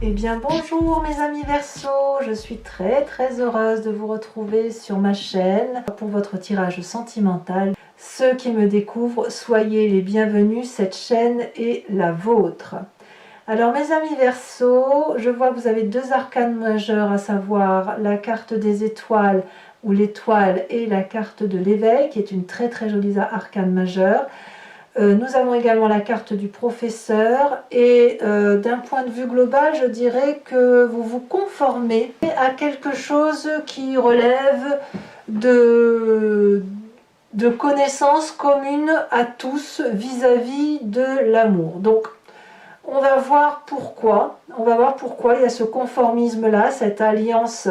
Eh bien bonjour mes amis Verseaux, je suis très heureuse de vous retrouver sur ma chaîne pour votre tirage sentimental. Ceux qui me découvrent, soyez les bienvenus, cette chaîne est la vôtre. Alors mes amis Verseaux, je vois que vous avez deux arcanes majeures, à savoir la carte des étoiles ou l'étoile et la carte de l'éveil, qui est une très jolie arcane majeure. Nous avons également la carte du professeur et d'un point de vue global, je dirais que vous vous conformez à quelque chose qui relève de connaissances communes à tous vis-à-vis de l'amour. Donc, on va voir pourquoi. On va voir pourquoi il y a ce conformisme-là, cette alliance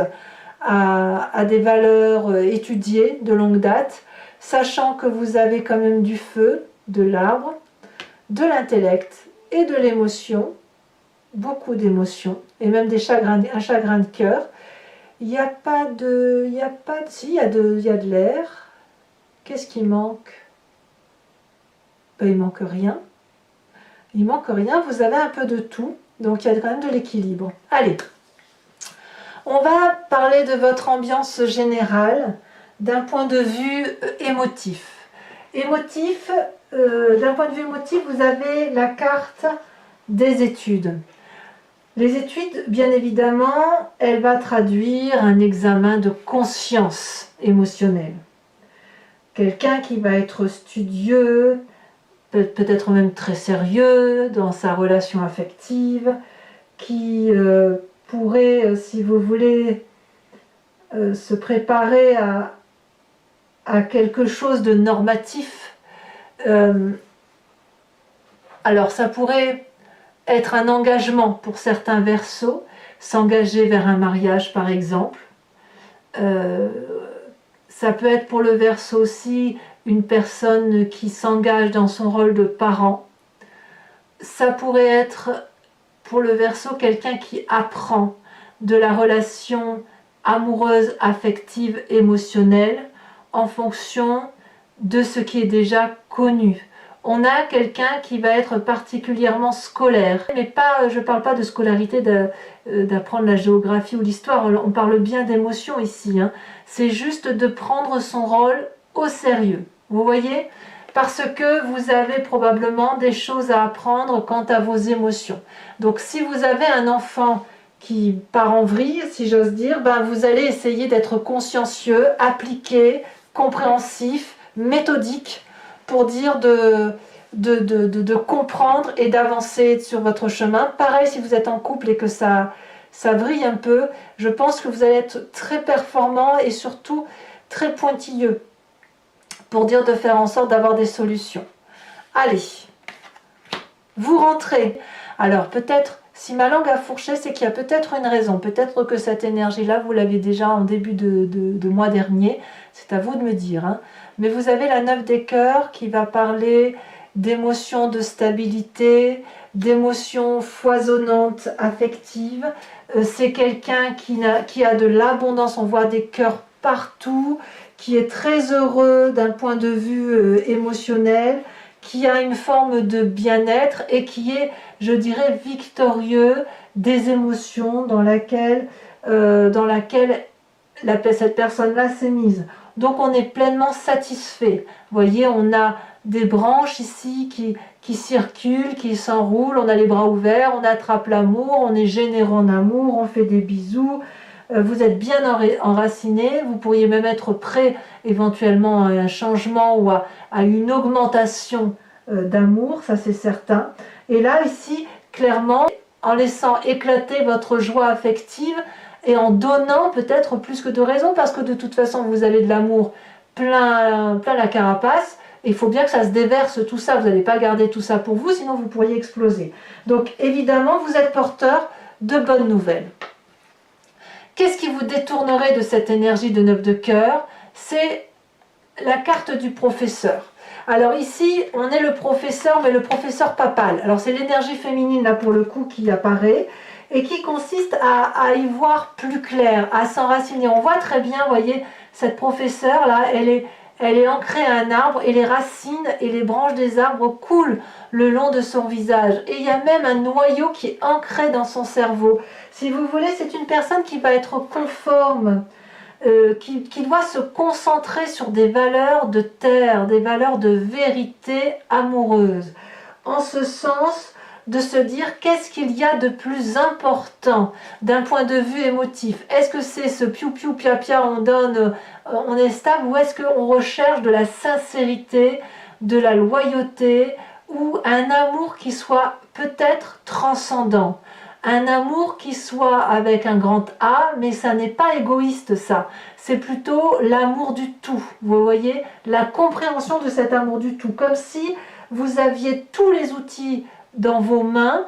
à des valeurs étudiées de longue date, sachant que vous avez quand même du feu, de l'arbre, de l'intellect et de l'émotion, beaucoup d'émotions, et même un chagrin de cœur. Il n'y a pas de... Si, il y a de l'air. Qu'est-ce qui manque? Il manque rien. Il manque rien, vous avez un peu de tout, donc il y a quand même de l'équilibre. Allez, on va parler de votre ambiance générale d'un point de vue émotif. D'un point de vue émotif, vous avez la carte des études. Les études, bien évidemment, elle va traduire un examen de conscience émotionnelle. Quelqu'un qui va être studieux, peut-être même très sérieux dans sa relation affective, qui pourrait, si vous voulez, se préparer à quelque chose de normatif. Alors ça pourrait être un engagement pour certains Verseaux, s'engager vers un mariage par exemple. Ça peut être pour le Verseau aussi une personne qui s'engage dans son rôle de parent. Ça pourrait être pour le Verseau quelqu'un qui apprend de la relation amoureuse, affective, émotionnelle en fonction de ce qui est déjà connu. On a quelqu'un qui va être particulièrement scolaire, mais pas, je ne parle pas de scolarité, d'apprendre la géographie ou l'histoire, on parle bien d'émotion ici, hein. C'est juste de prendre son rôle au sérieux, vous voyez, parce que vous avez probablement des choses à apprendre quant à vos émotions. Donc si vous avez un enfant qui part en vrille, si j'ose dire, ben vous allez essayer d'être consciencieux, appliqué, compréhensif, méthodique, pour dire de comprendre et d'avancer sur votre chemin. Pareil, si vous êtes en couple et que ça vrille un peu, je pense que vous allez être très performant et surtout très pointilleux pour dire de faire en sorte d'avoir des solutions. Allez, vous rentrez. Alors peut-être, si ma langue a fourché, c'est qu'il y a peut-être une raison. Peut-être que cette énergie-là, vous l'aviez déjà en début de mois dernier. C'est à vous de me dire, hein. Mais vous avez la 9 des cœurs qui va parler d'émotions de stabilité, d'émotions foisonnantes, affectives. C'est quelqu'un qui a de l'abondance, on voit des cœurs partout, qui est très heureux d'un point de vue émotionnel, qui a une forme de bien-être et qui est, je dirais, victorieux des émotions dans laquelle cette personne-là s'est mise. Donc on est pleinement satisfait. Vous voyez, on a des branches ici qui circulent, qui s'enroulent, on a les bras ouverts, on attrape l'amour, on est généreux en amour, on fait des bisous. Vous êtes bien enraciné, vous pourriez même être prêt éventuellement à un changement ou à une augmentation d'amour, ça c'est certain. Et là, ici, clairement, en laissant éclater votre joie affective, et en donnant peut-être plus que de raison, parce que de toute façon vous avez de l'amour plein la carapace, et il faut bien que ça se déverse tout ça, vous n'allez pas garder tout ça pour vous, sinon vous pourriez exploser. Donc évidemment vous êtes porteur de bonnes nouvelles. Qu'est-ce qui vous détournerait de cette énergie de 9 de cœur? C'est la carte du professeur. Alors ici, on est le professeur, mais le professeur papal. Alors c'est l'énergie féminine là pour le coup qui apparaît, et qui consiste à y voir plus clair, à s'enraciner. On voit très bien, vous voyez, cette professeure là, Elle est ancrée à un arbre et les racines et les branches des arbres coulent le long de son visage. Et il y a même un noyau qui est ancré dans son cerveau. Si vous voulez, c'est une personne qui va être conforme, qui doit se concentrer sur des valeurs de terre, des valeurs de vérité amoureuse. En ce sens, de se dire qu'est-ce qu'il y a de plus important d'un point de vue émotif. Est-ce que c'est ce piou-piou, pia-pia, on donne, on est stable, ou est-ce qu'on recherche de la sincérité, de la loyauté, ou un amour qui soit peut-être transcendant, un amour qui soit avec un grand A, mais ça n'est pas égoïste ça, c'est plutôt l'amour du tout, vous voyez, la compréhension de cet amour du tout, comme si vous aviez tous les outils dans vos mains,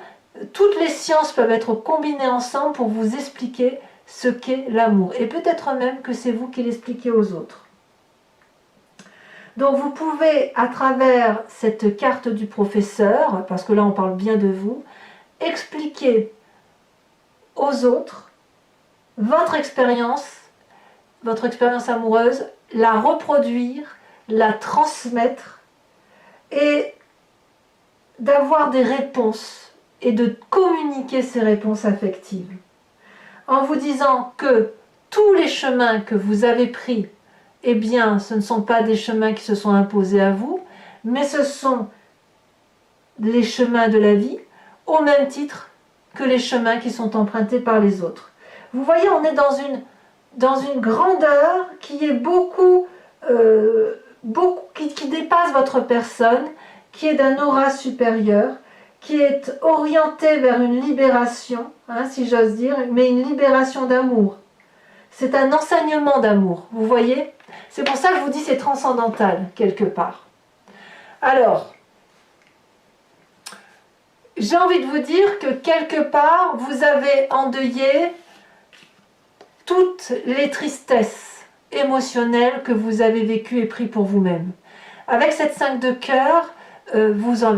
toutes les sciences peuvent être combinées ensemble pour vous expliquer ce qu'est l'amour, et peut-être même que c'est vous qui l'expliquez aux autres. Donc vous pouvez, à travers cette carte du professeur, parce que là on parle bien de vous, expliquer aux autres votre expérience amoureuse, la reproduire, la transmettre et d'avoir des réponses et de communiquer ces réponses affectives. En vous disant que tous les chemins que vous avez pris, eh bien, ce ne sont pas des chemins qui se sont imposés à vous, mais ce sont les chemins de la vie, au même titre que les chemins qui sont empruntés par les autres. Vous voyez, on est dans une grandeur qui est qui dépasse votre personne, qui est d'un aura supérieur, qui est orientée vers une libération, si j'ose dire, mais une libération d'amour. C'est un enseignement d'amour, vous voyez? C'est pour ça que je vous dis c'est transcendantal, quelque part. Alors, j'ai envie de vous dire que quelque part, vous avez endeuillé toutes les tristesses émotionnelles que vous avez vécues et prises pour vous-même. Avec cette 5 de cœur, vous en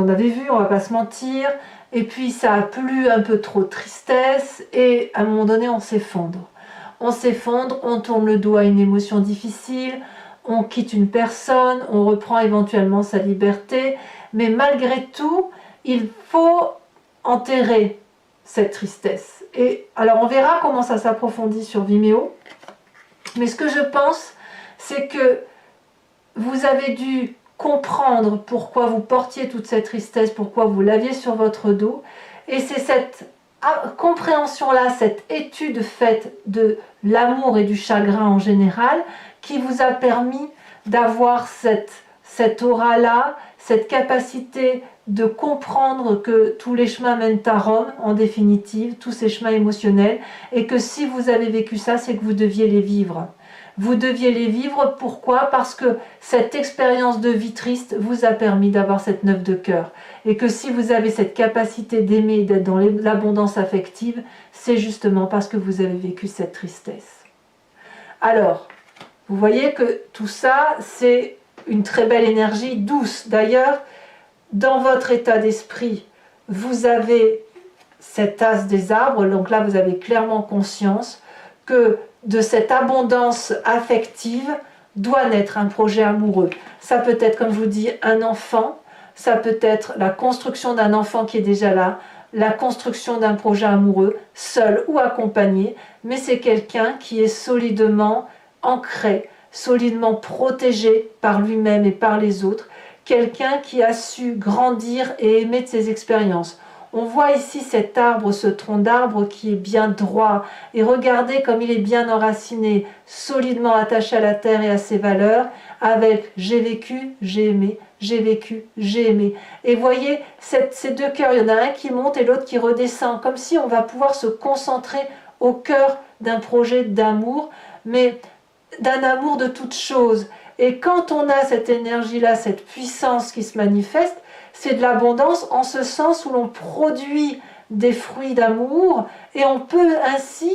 avez vu, on ne va pas se mentir, et puis ça a plu un peu trop de tristesse, et à un moment donné, on s'effondre. On s'effondre, on tourne le dos à une émotion difficile, on quitte une personne, on reprend éventuellement sa liberté, mais malgré tout, il faut enterrer cette tristesse. Et alors on verra comment ça s'approfondit sur Vimeo, mais ce que je pense, c'est que vous avez dû comprendre pourquoi vous portiez toute cette tristesse, pourquoi vous l'aviez sur votre dos, et c'est cette compréhension-là, cette étude faite de l'amour et du chagrin en général, qui vous a permis d'avoir cette aura-là, cette capacité de comprendre que tous les chemins mènent à Rome, en définitive, tous ces chemins émotionnels, et que si vous avez vécu ça, c'est que vous deviez les vivre. Vous deviez les vivre, pourquoi? Parce que cette expérience de vie triste vous a permis d'avoir cette 9 de cœur. Et que si vous avez cette capacité d'aimer, d'être dans l'abondance affective, c'est justement parce que vous avez vécu cette tristesse. Alors, vous voyez que tout ça, c'est une très belle énergie douce. D'ailleurs, dans votre état d'esprit, vous avez cet as des arbres, donc là vous avez clairement conscience que de cette abondance affective doit naître un projet amoureux. Ça peut être, comme je vous dis, un enfant, ça peut être la construction d'un enfant qui est déjà là, la construction d'un projet amoureux, seul ou accompagné, mais c'est quelqu'un qui est solidement ancré, solidement protégé par lui-même et par les autres, quelqu'un qui a su grandir et aimer de ses expériences. On voit ici cet arbre, ce tronc d'arbre qui est bien droit, et regardez comme il est bien enraciné, solidement attaché à la terre et à ses valeurs, avec j'ai vécu, j'ai aimé, j'ai vécu, j'ai aimé. Et voyez, ces deux cœurs, il y en a un qui monte et l'autre qui redescend, comme si on va pouvoir se concentrer au cœur d'un projet d'amour, mais d'un amour de toutes choses. Et quand on a cette énergie-là, cette puissance qui se manifeste, c'est de l'abondance en ce sens où l'on produit des fruits d'amour et on peut ainsi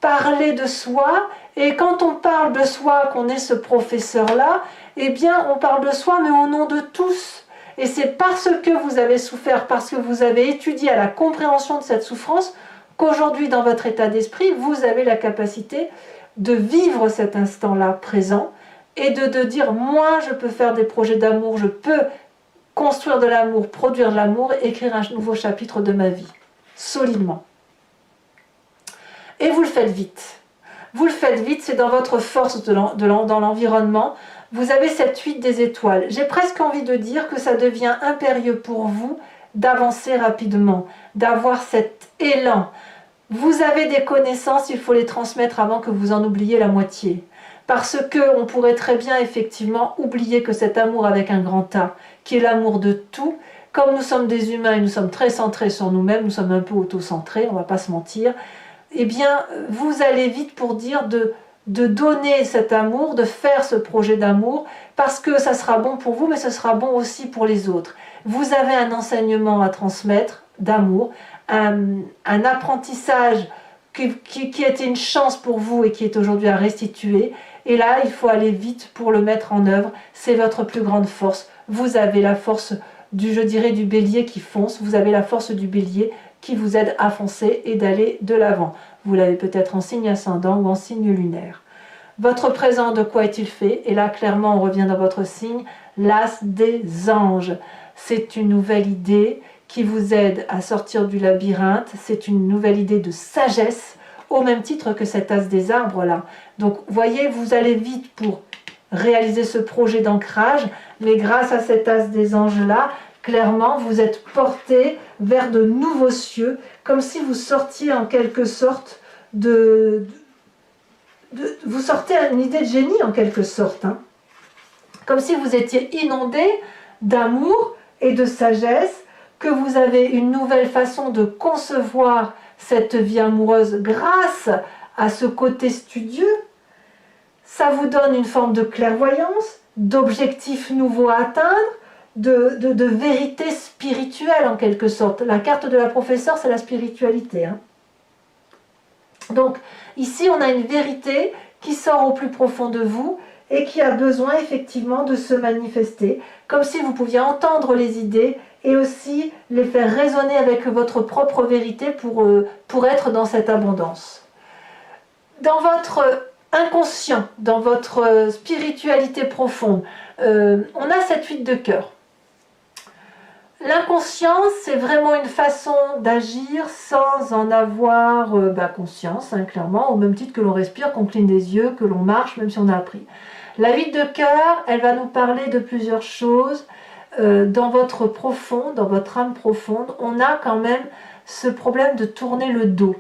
parler de soi. Et quand on parle de soi, qu'on est ce professeur-là, eh bien on parle de soi mais au nom de tous. Et c'est parce que vous avez souffert, parce que vous avez étudié à la compréhension de cette souffrance, qu'aujourd'hui dans votre état d'esprit, vous avez la capacité de vivre cet instant-là présent et de dire moi je peux faire des projets d'amour, je peux construire de l'amour, produire de l'amour, écrire un nouveau chapitre de ma vie, solidement. Et vous le faites vite. Vous le faites vite, c'est dans votre force dans l'environnement. Vous avez cette fuite des étoiles. J'ai presque envie de dire que ça devient impérieux pour vous d'avancer rapidement, d'avoir cet élan. Vous avez des connaissances, il faut les transmettre avant que vous en oubliez la moitié. Parce que on pourrait très bien effectivement oublier que cet amour avec un grand A, qui est l'amour de tout, comme nous sommes des humains et nous sommes très centrés sur nous-mêmes, nous sommes un peu auto-centrés, on ne va pas se mentir, eh bien vous allez vite pour dire de donner cet amour, de faire ce projet d'amour, parce que ça sera bon pour vous, mais ce sera bon aussi pour les autres. Vous avez un enseignement à transmettre d'amour, un apprentissage qui était une chance pour vous et qui est aujourd'hui à restituer. Et là, il faut aller vite pour le mettre en œuvre. C'est votre plus grande force. Vous avez la force je dirais, du bélier qui fonce. Vous avez la force du bélier qui vous aide à foncer et d'aller de l'avant. Vous l'avez peut-être en signe ascendant ou en signe lunaire. Votre présent, de quoi est-il fait? Et là, clairement, on revient dans votre signe, l'as des anges. C'est une nouvelle idée qui vous aide à sortir du labyrinthe. C'est une nouvelle idée de sagesse, au même titre que cet as des arbres là. Donc, voyez, vous allez vite pour réaliser ce projet d'ancrage, mais grâce à cet as des anges là, clairement, vous êtes porté vers de nouveaux cieux, comme si vous sortiez en quelque sorte vous sortez à une idée de génie en quelque sorte, hein. Comme si vous étiez inondé d'amour et de sagesse, que vous avez une nouvelle façon de concevoir cette vie amoureuse grâce à ce côté studieux. Ça vous donne une forme de clairvoyance, d'objectifs nouveaux à atteindre, de vérité spirituelle en quelque sorte. La carte de la professeure, c'est la spiritualité, hein. Donc ici, on a une vérité qui sort au plus profond de vous et qui a besoin effectivement de se manifester, comme si vous pouviez entendre les idées et aussi les faire résonner avec votre propre vérité pour être dans cette abondance. Dans votre inconscient, dans votre spiritualité profonde, on a cette fuite de cœur. L'inconscient, c'est vraiment une façon d'agir sans en avoir conscience, hein, clairement, au même titre que l'on respire, qu'on cligne des yeux, que l'on marche, même si on a appris. La fuite de cœur, elle va nous parler de plusieurs choses. Dans votre profond, dans votre âme profonde, on a quand même ce problème de tourner le dos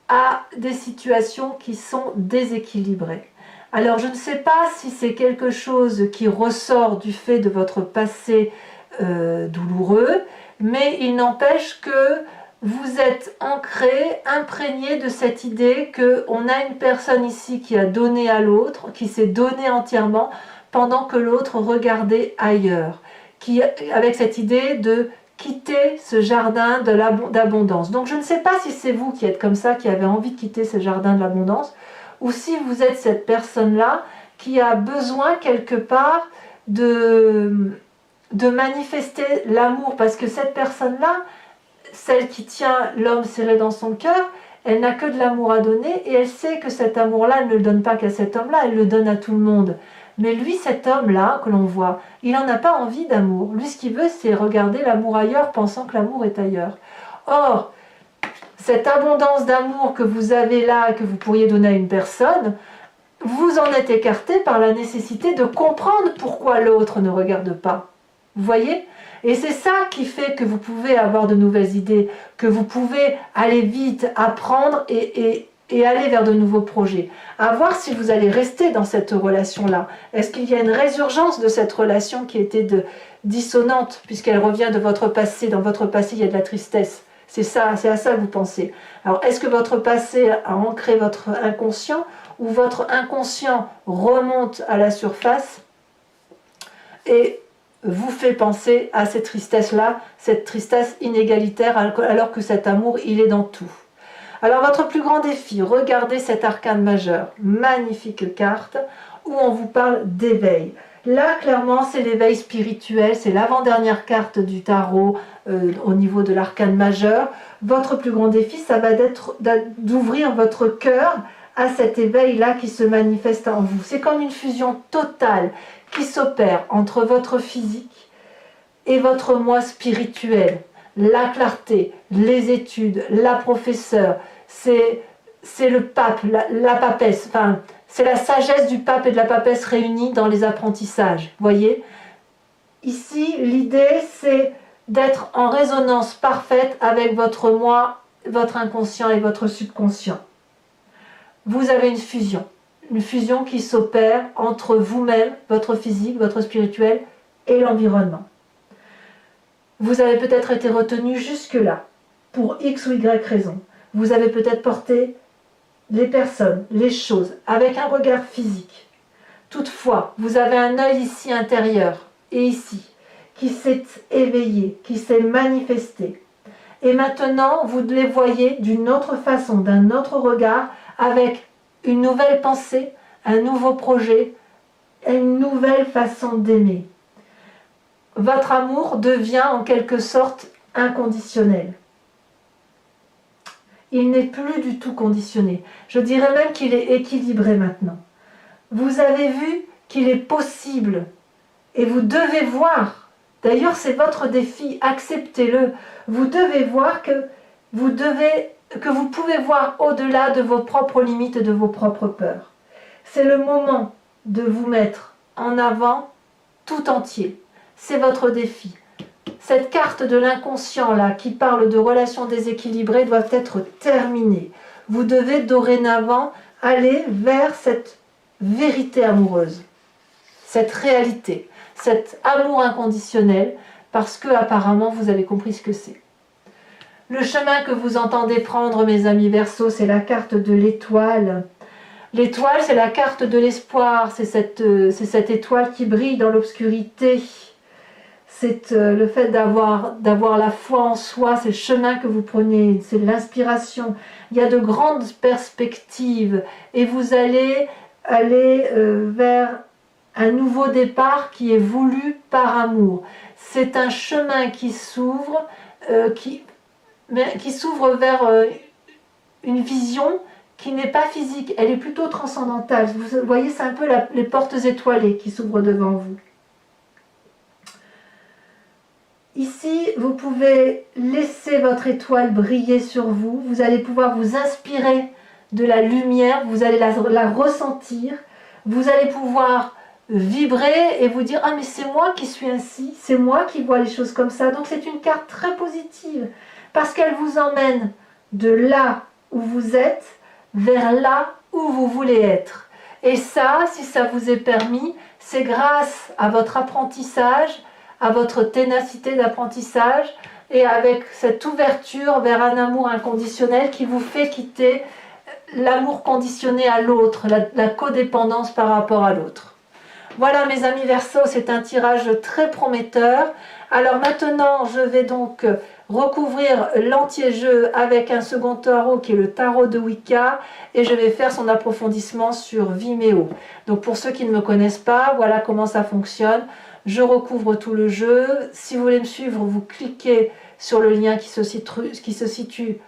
à des situations qui sont déséquilibrées. Alors, je ne sais pas si c'est quelque chose qui ressort du fait de votre passé douloureux, mais il n'empêche que vous êtes ancré, imprégné de cette idée qu'on a une personne ici qui a donné à l'autre, qui s'est donné entièrement, pendant que l'autre regardait ailleurs, avec cette idée de quitter ce jardin d'abondance. Donc je ne sais pas si c'est vous qui êtes comme ça, qui avez envie de quitter ce jardin de l'abondance, ou si vous êtes cette personne-là qui a besoin quelque part de manifester l'amour, parce que cette personne-là, celle qui tient l'homme serré dans son cœur, elle n'a que de l'amour à donner et elle sait que cet amour-là, elle ne le donne pas qu'à cet homme-là, elle le donne à tout le monde. Mais lui, cet homme-là que l'on voit, il n'en a pas envie d'amour. Lui, ce qu'il veut, c'est regarder l'amour ailleurs, pensant que l'amour est ailleurs. Or, cette abondance d'amour que vous avez là, que vous pourriez donner à une personne, vous en êtes écarté par la nécessité de comprendre pourquoi l'autre ne regarde pas. Vous voyez ? Et c'est ça qui fait que vous pouvez avoir de nouvelles idées, que vous pouvez aller vite, apprendre et aller vers de nouveaux projets. À voir si vous allez rester dans cette relation-là. Est-ce qu'il y a une résurgence de cette relation qui était dissonante, puisqu'elle revient de votre passé. Dans votre passé, il y a de la tristesse. C'est à ça que vous pensez. Alors, est-ce que votre passé a ancré votre inconscient, ou votre inconscient remonte à la surface et vous fait penser à cette tristesse-là, cette tristesse inégalitaire, alors que cet amour, il est dans tout. Alors, votre plus grand défi, regardez cet arcane majeur, magnifique carte, où on vous parle d'éveil. Là, clairement, c'est l'éveil spirituel, c'est l'avant-dernière carte du tarot au niveau de l'arcane majeur. Votre plus grand défi, ça va être d'ouvrir votre cœur à cet éveil-là qui se manifeste en vous. C'est comme une fusion totale qui s'opère entre votre physique et votre moi spirituel. La clarté, les études, la professeure, c'est le pape, la papesse, enfin, c'est la sagesse du pape et de la papesse réunis dans les apprentissages. Voyez ? Ici, l'idée, c'est d'être en résonance parfaite avec votre moi, votre inconscient et votre subconscient. Vous avez une fusion qui s'opère entre vous-même, votre physique, votre spirituel et l'environnement. Vous avez peut-être été retenu jusque-là, pour X ou Y raison. Vous avez peut-être porté les personnes, les choses, avec un regard physique. Toutefois, vous avez un œil ici intérieur et ici, qui s'est éveillé, qui s'est manifesté. Et maintenant, vous les voyez d'une autre façon, d'un autre regard, avec une nouvelle pensée, un nouveau projet, une nouvelle façon d'aimer. Votre amour devient en quelque sorte inconditionnel. Il n'est plus du tout conditionné. Je dirais même qu'il est équilibré maintenant. Vous avez vu qu'il est possible et vous devez voir. D'ailleurs, c'est votre défi, acceptez-le. Vous devez voir que vous pouvez voir au-delà de vos propres limites et de vos propres peurs. C'est le moment de vous mettre en avant tout entier. C'est votre défi. Cette carte de l'inconscient là qui parle de relations déséquilibrées doit être terminée. Vous devez dorénavant aller vers cette vérité amoureuse, cette réalité, cet amour inconditionnel, parce que apparemment vous avez compris ce que c'est. Le chemin que vous entendez prendre, mes amis Verseaux, c'est la carte de l'étoile. L'étoile, c'est la carte de l'espoir, c'est cette étoile qui brille dans l'obscurité. C'est le fait d'avoir la foi en soi, c'est le chemin que vous prenez, c'est l'inspiration. Il y a de grandes perspectives et vous allez aller vers un nouveau départ qui est voulu par amour. C'est un chemin qui s'ouvre, qui s'ouvre vers une vision qui n'est pas physique, elle est plutôt transcendantale. Vous voyez, c'est un peu les portes étoilées qui s'ouvrent devant vous. Ici, vous pouvez laisser votre étoile briller sur vous. Vous allez pouvoir vous inspirer de la lumière, vous allez la ressentir. Vous allez pouvoir vibrer et vous dire « Ah, mais c'est moi qui suis ainsi, c'est moi qui vois les choses comme ça. » Donc c'est une carte très positive parce qu'elle vous emmène de là où vous êtes vers là où vous voulez être. Et ça, si ça vous est permis, c'est grâce à votre apprentissage, à votre ténacité d'apprentissage et avec cette ouverture vers un amour inconditionnel qui vous fait quitter l'amour conditionné à l'autre, la codépendance par rapport à l'autre. Voilà mes amis Verseaux, c'est un tirage très prometteur. Alors maintenant, je vais donc recouvrir l'anti-jeu avec un second tarot qui est le tarot de Wicca et je vais faire son approfondissement sur Vimeo. Donc pour ceux qui ne me connaissent pas, voilà comment ça fonctionne. Je recouvre tout le jeu. Si vous voulez me suivre, vous cliquez sur le lien qui se situe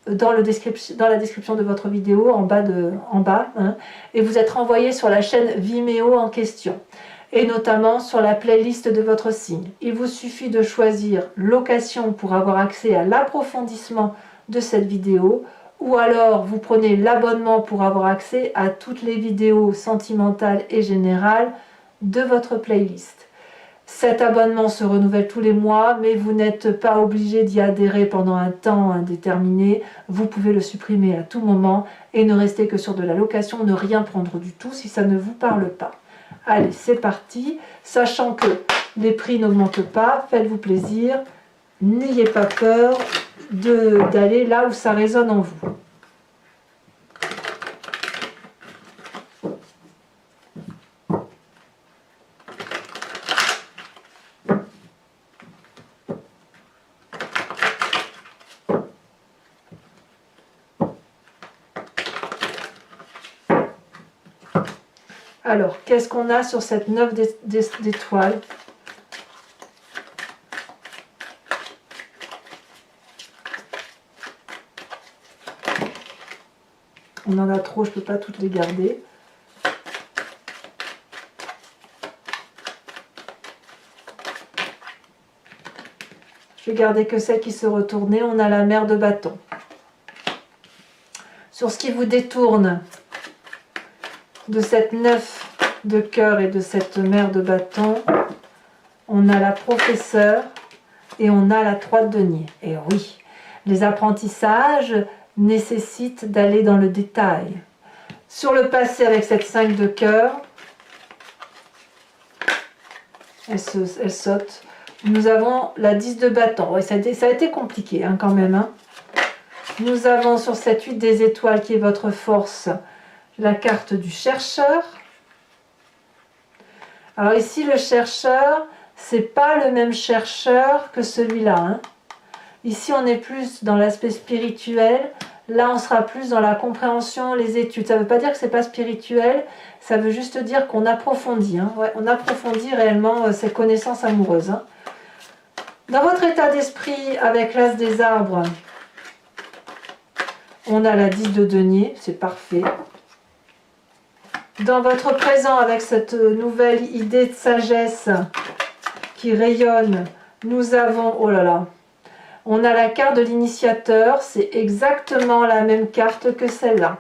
dans la description de votre vidéo, en bas, hein, et vous êtes renvoyé sur la chaîne Vimeo en question, et notamment sur la playlist de votre signe. Il vous suffit de choisir location pour avoir accès à l'approfondissement de cette vidéo, ou alors vous prenez l'abonnement pour avoir accès à toutes les vidéos sentimentales et générales de votre playlist. Cet abonnement se renouvelle tous les mois, mais vous n'êtes pas obligé d'y adhérer pendant un temps indéterminé. Vous pouvez le supprimer à tout moment et ne rester que sur de la location, ne rien prendre du tout si ça ne vous parle pas. Allez, c'est parti. Sachant que les prix n'augmentent pas, faites-vous plaisir. N'ayez pas peur d'aller là où ça résonne en vous. Alors, qu'est-ce qu'on a sur cette 9 d'étoiles? On en a trop, je ne peux pas toutes les garder. Je vais garder que celle qui se retournait. On a la mère de bâton. Sur ce qui vous détourne de cette 9 de cœur et de cette mère de bâton, on a la professeure et on a la 3 de denier. Et oui, les apprentissages nécessitent d'aller dans le détail. Sur le passé avec cette 5 de cœur, elle saute. Nous avons la 10 de bâton. Oui, ça a été compliqué hein, quand même. Hein. Nous avons sur cette 8 des étoiles qui est votre force, la carte du chercheur. Alors ici, le chercheur, c'est pas le même chercheur que celui-là. Hein. Ici, on est plus dans l'aspect spirituel. Là, on sera plus dans la compréhension, les études. Ça ne veut pas dire que c'est pas spirituel, ça veut juste dire qu'on approfondit. Hein. Ouais, on approfondit réellement ces connaissances amoureuses. Hein. Dans votre état d'esprit, avec l'as des arbres, on a la 10 de denier, c'est parfait. Dans votre présent, avec cette nouvelle idée de sagesse qui rayonne, nous avons, oh là là, on a la carte de l'initiateur, c'est exactement la même carte que celle-là.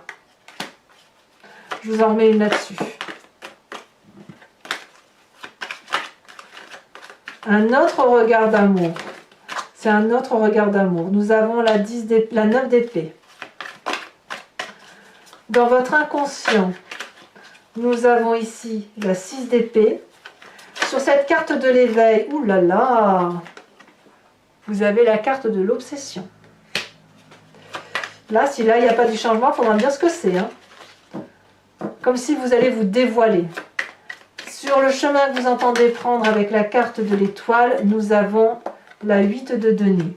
Je vous en remets une là-dessus. Un autre regard d'amour. C'est un autre regard d'amour. Nous avons la 9 d'épée. Dans votre inconscient, nous avons ici la 6 d'épée. Sur cette carte de l'éveil, oulala, vous avez la carte de l'obsession. Là, si là, il n'y a pas du changement, il faudra me dire ce que c'est. Hein. Comme si vous allez vous dévoiler. Sur le chemin que vous entendez prendre avec la carte de l'étoile, nous avons la 8 de denier.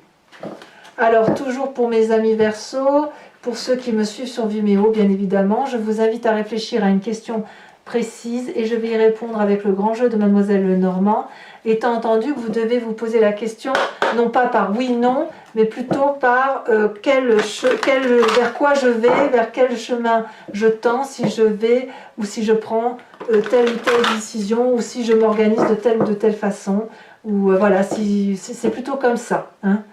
Alors, toujours pour mes amis Verseau, pour ceux qui me suivent sur Vimeo, bien évidemment, je vous invite à réfléchir à une question précise et je vais y répondre avec le grand jeu de Mademoiselle Lenormand, étant entendu que vous devez vous poser la question, non pas par oui, non, mais plutôt par vers quoi je vais, vers quel chemin je tends, si je vais ou si je prends telle ou telle décision, ou si je m'organise de telle ou de telle façon, ou voilà, c'est plutôt comme ça. Hein.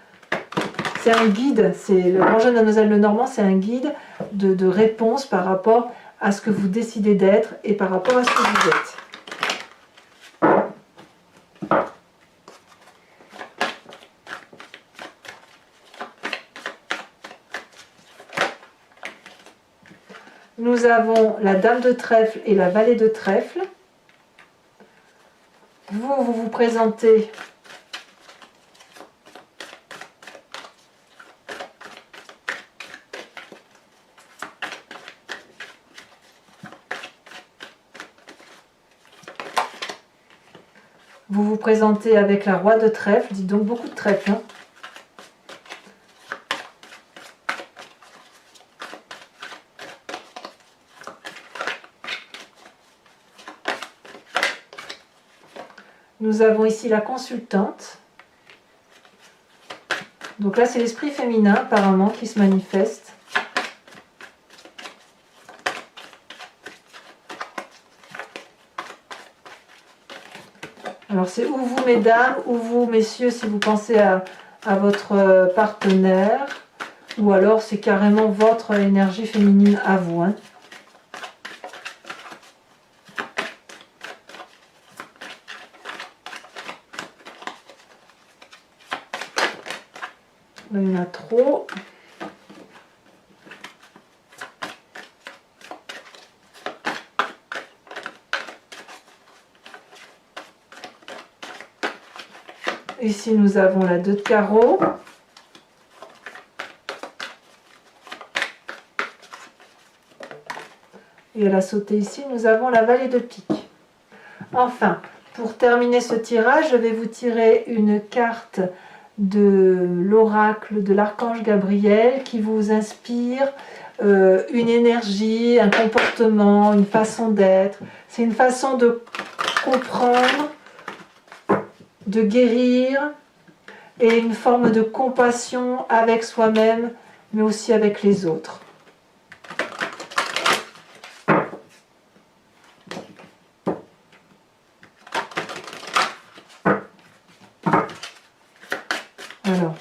C'est un guide, c'est le grand jeu de Mademoiselle Lenormand, c'est un guide de réponse par rapport à ce que vous décidez d'être et par rapport à ce que vous êtes. Nous avons la dame de trèfle et la valet de trèfle. Vous vous présentez avec la roi de trèfle, dites donc beaucoup de trèfle. Hein. Nous avons ici la consultante. Donc là, c'est l'esprit féminin apparemment qui se manifeste. Alors c'est ou vous mesdames, ou vous messieurs si vous pensez à votre partenaire, ou alors c'est carrément votre énergie féminine à vous. Hein. Là, il y en a trop. Ici, nous avons la 2 de carreau. Et à la sauter ici, nous avons la valet de pique. Enfin, pour terminer ce tirage, je vais vous tirer une carte de l'oracle de l'archange Gabriel qui vous inspire une énergie, un comportement, une façon d'être. C'est une façon de comprendre, de guérir et une forme de compassion avec soi-même mais aussi avec les autres.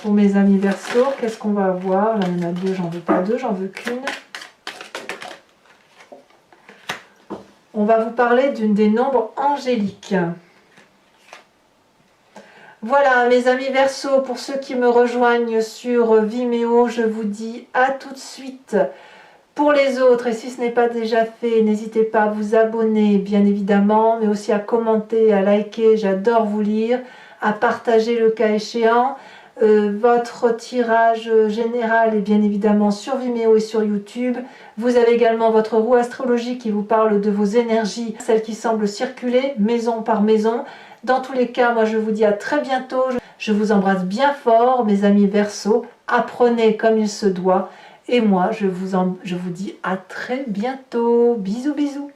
pour mes amis Verseau. Qu'est-ce qu'on va avoir? Là, il y en a deux, j'en veux pas deux, j'en veux qu'une. On va vous parler d'une des nombres angéliques. Voilà, mes amis Verseau, pour ceux qui me rejoignent sur Vimeo, je vous dis à tout de suite. Pour les autres, et si ce n'est pas déjà fait, n'hésitez pas à vous abonner, bien évidemment, mais aussi à commenter, à liker, j'adore vous lire, à partager le cas échéant. Votre tirage général est bien évidemment sur Vimeo et sur YouTube. Vous avez également votre roue astrologique qui vous parle de vos énergies, celles qui semblent circuler maison par maison. Dans tous les cas, moi je vous dis à très bientôt. Je vous embrasse bien fort, mes amis Verseau. Apprenez comme il se doit. Et moi, je vous dis à très bientôt. Bisous, bisous.